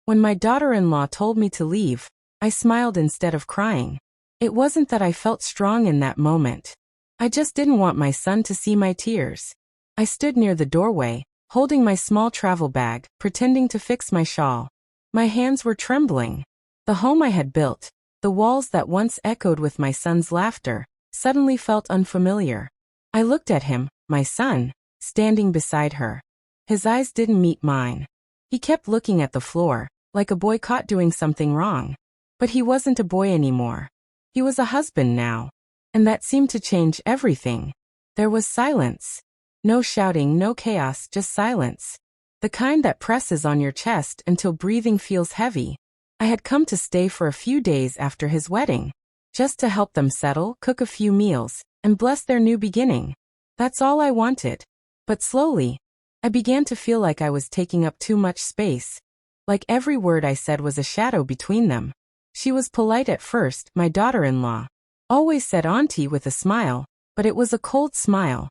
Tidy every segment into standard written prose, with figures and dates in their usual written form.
When my daughter-in-law told me to leave, I smiled instead of crying. It wasn't that I felt strong in that moment. I just didn't want my son to see my tears. I stood near the doorway, holding my small travel bag, pretending to fix my shawl. My hands were trembling. The home I had built, the walls that once echoed with my son's laughter, suddenly felt unfamiliar. I looked at him, my son, standing beside her. His eyes didn't meet mine. He kept looking at the floor, like a boy caught doing something wrong. But he wasn't a boy anymore. He was a husband now. And that seemed to change everything. There was silence. No shouting, no chaos, just silence. The kind that presses on your chest until breathing feels heavy. I had come to stay for a few days after his wedding, just to help them settle, cook a few meals, and bless their new beginning. That's all I wanted. But slowly, I began to feel like I was taking up too much space. Like every word I said was a shadow between them. She was polite at first, my daughter-in-law. Always said auntie with a smile, but it was a cold smile.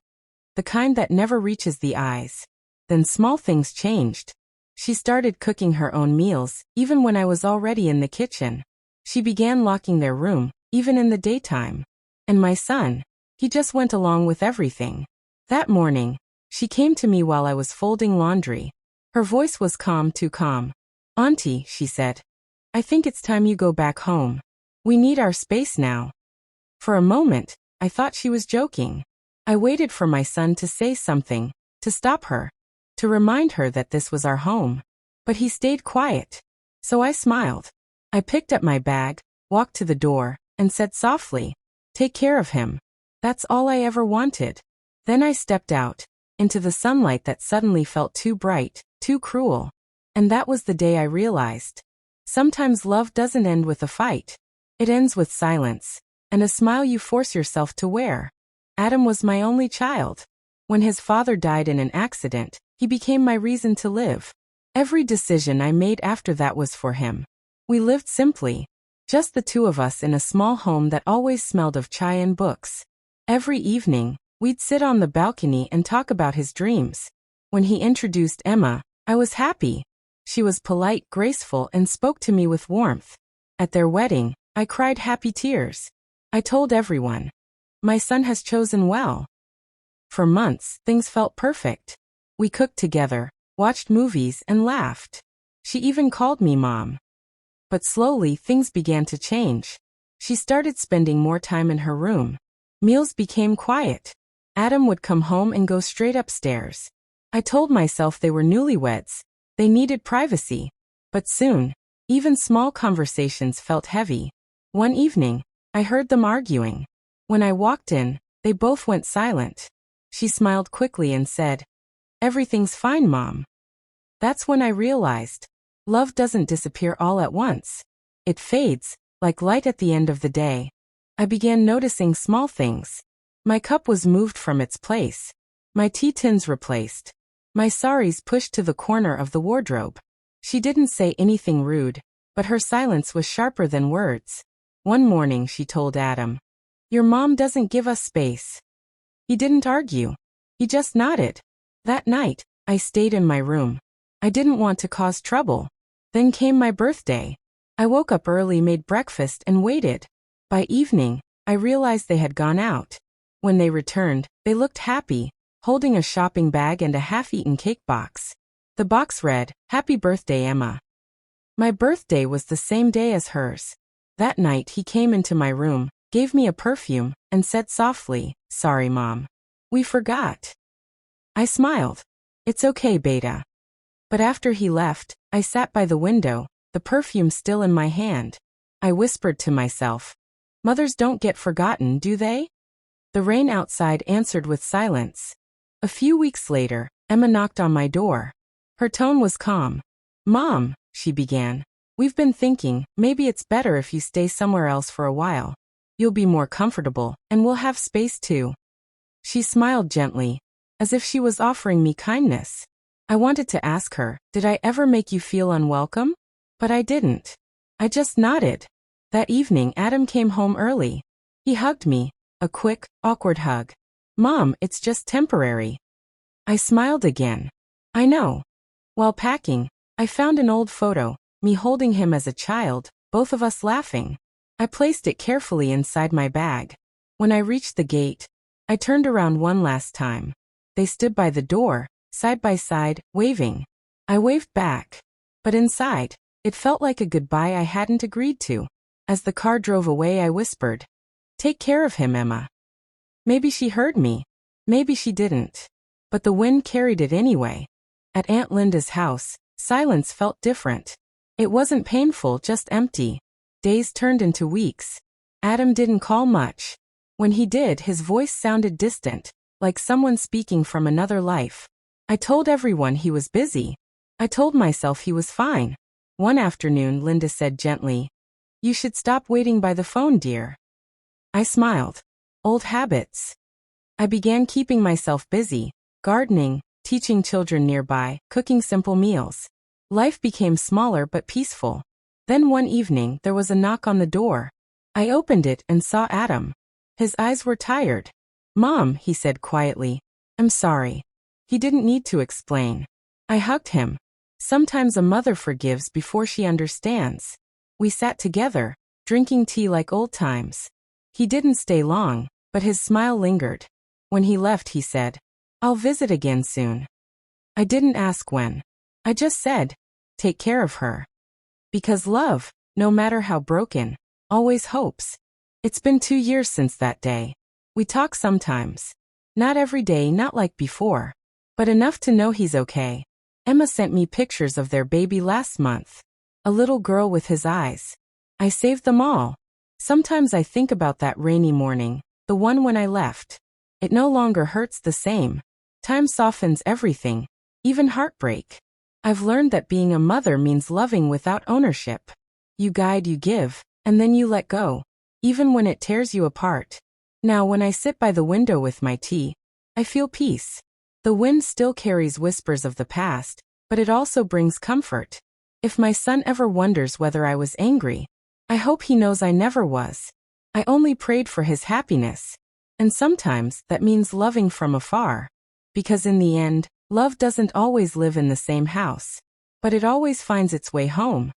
The kind that never reaches the eyes. Then small things changed. She started cooking her own meals, even when I was already in the kitchen. She began locking their room, even in the daytime. And my son, he just went along with everything. That morning, she came to me while I was folding laundry. Her voice was calm, too calm. Auntie, she said, I think it's time you go back home. We need our space now. For a moment, I thought she was joking. I waited for my son to say something, to stop her, to remind her that this was our home. But he stayed quiet. So I smiled. I picked up my bag, walked to the door, and said softly, take care of him. That's all I ever wanted. Then I stepped out, into the sunlight that suddenly felt too bright, too cruel. And that was the day I realized. Sometimes love doesn't end with a fight. It ends with silence, and a smile you force yourself to wear. Adam was my only child. When his father died in an accident, he became my reason to live. Every decision I made after that was for him. We lived simply, just the two of us in a small home that always smelled of chai and books. Every evening, we'd sit on the balcony and talk about his dreams. When he introduced Emma, I was happy. She was polite, graceful, and spoke to me with warmth. At their wedding, I cried happy tears. I told everyone, my son has chosen well. For months, things felt perfect. We cooked together, watched movies, and laughed. She even called me Mom. But slowly, things began to change. She started spending more time in her room. Meals became quiet. Adam would come home and go straight upstairs. I told myself they were newlyweds. They needed privacy. But soon, even small conversations felt heavy. One evening, I heard them arguing. When I walked in, they both went silent. She smiled quickly and said, everything's fine, Mom. That's when I realized, love doesn't disappear all at once. It fades, like light at the end of the day. I began noticing small things. My cup was moved from its place. My tea tins replaced. My saris pushed to the corner of the wardrobe. She didn't say anything rude, but her silence was sharper than words. One morning she told Adam, your mom doesn't give us space. He didn't argue. He just nodded. That night, I stayed in my room. I didn't want to cause trouble. Then came my birthday. I woke up early, made breakfast, and waited. By evening, I realized they had gone out. When they returned, they looked happy, holding a shopping bag and a half-eaten cake box. The box read, Happy Birthday, Emma. My birthday was the same day as hers. That night he came into my room, gave me a perfume, and said softly, sorry, Mom. We forgot. I smiled. It's okay, Beta. But after he left, I sat by the window, the perfume still in my hand. I whispered to myself, mothers don't get forgotten, do they? The rain outside answered with silence. A few weeks later, Emma knocked on my door. Her tone was calm. Mom, she began, we've been thinking, maybe it's better if you stay somewhere else for a while. You'll be more comfortable, and we'll have space too. She smiled gently, as if she was offering me kindness. I wanted to ask her, did I ever make you feel unwelcome? But I didn't. I just nodded. That evening Adam came home early. He hugged me, a quick, awkward hug. Mom, it's just temporary. I smiled again. I know. While packing, I found an old photo, me holding him as a child, both of us laughing. I placed it carefully inside my bag. When I reached the gate, I turned around one last time. They stood by the door, side by side, waving. I waved back. But inside, it felt like a goodbye I hadn't agreed to. As the car drove away, I whispered, "Take care of him, Emma." Maybe she heard me. Maybe she didn't. But the wind carried it anyway. At Aunt Linda's house, silence felt different. It wasn't painful, just empty. Days turned into weeks. Adam didn't call much. When he did, his voice sounded distant, like someone speaking from another life. I told everyone he was busy. I told myself he was fine. One afternoon, Linda said gently, "You should stop waiting by the phone, dear." I smiled. Old habits. I began keeping myself busy, gardening, teaching children nearby, cooking simple meals. Life became smaller but peaceful. Then one evening, there was a knock on the door. I opened it and saw Adam. His eyes were tired. "Mom," he said quietly, "I'm sorry." He didn't need to explain. I hugged him. Sometimes a mother forgives before she understands. We sat together, drinking tea like old times. He didn't stay long, but his smile lingered. When he left, he said, "I'll visit again soon." I didn't ask when. I just said, "Take care of her." Because love, no matter how broken, always hopes. It's been 2 years since that day. We talk sometimes. Not every day, not like before. But enough to know he's okay. Emma sent me pictures of their baby last month. A little girl with his eyes. I saved them all. Sometimes I think about that rainy morning, the one when I left. It no longer hurts the same. Time softens everything, even heartbreak. I've learned that being a mother means loving without ownership. You guide, you give, and then you let go, even when it tears you apart. Now when I sit by the window with my tea, I feel peace. The wind still carries whispers of the past, but it also brings comfort. If my son ever wonders whether I was angry, I hope he knows I never was. I only prayed for his happiness. And sometimes that means loving from afar. Because in the end, love doesn't always live in the same house. But it always finds its way home.